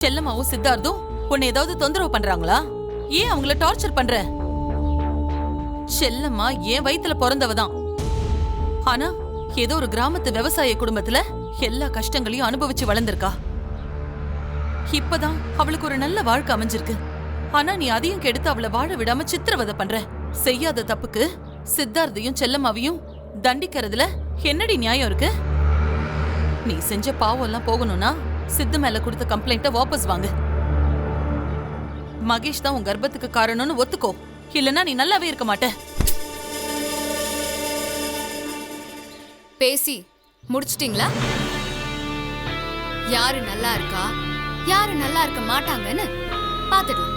செல்லம்மாவும் சித்தார்த்தும் உன்னை ஏதாவது தொந்தரவு பண்றாங்களா? ஏன் அவங்கள டார்ச்சர் பண்ற? செல்லம்மா ஏன் வயித்துல பிறந்தவதான். ஆனா ஏதோ ஒரு கிராமத்து விவசாய குடும்பத்துல எல்லா கஷ்டங்களையும் அனுபவிச்சு வளர்ந்திருக்கா. இப்பதான் அவளுக்கு ஒரு நல்ல வாழ்க்கை அமைஞ்சிருக்கு. ஆனா நீ அதையும் கெடுத்து அவளை வாழ விடாம சித்திரவதை பண்ற. செய்யாத தப்புக்கு சித்தார்த்தையும் செல்லம்மாவையும் தண்டிக்கிறதுல என்னடி நியாயம் இருக்கு? நீ செஞ்ச பாவம் எல்லாம் போகணும்னா சித்து மேல கொடுத்த கம்ப்ளைண்ட வாபஸ் வாங்கு. மகேஷ் தான் உன் கர்ப்பத்துக்கு காரணம்னு ஒத்துக்கோ. இல்லனா நீ நல்லாவே இருக்க மாட்ட. பேசி முடிச்சிட்டீங்களா? யாரு நல்லா இருக்கா, யாரு நல்லா இருக்க மாட்டாங்கன்னு பாத்துடலாம்.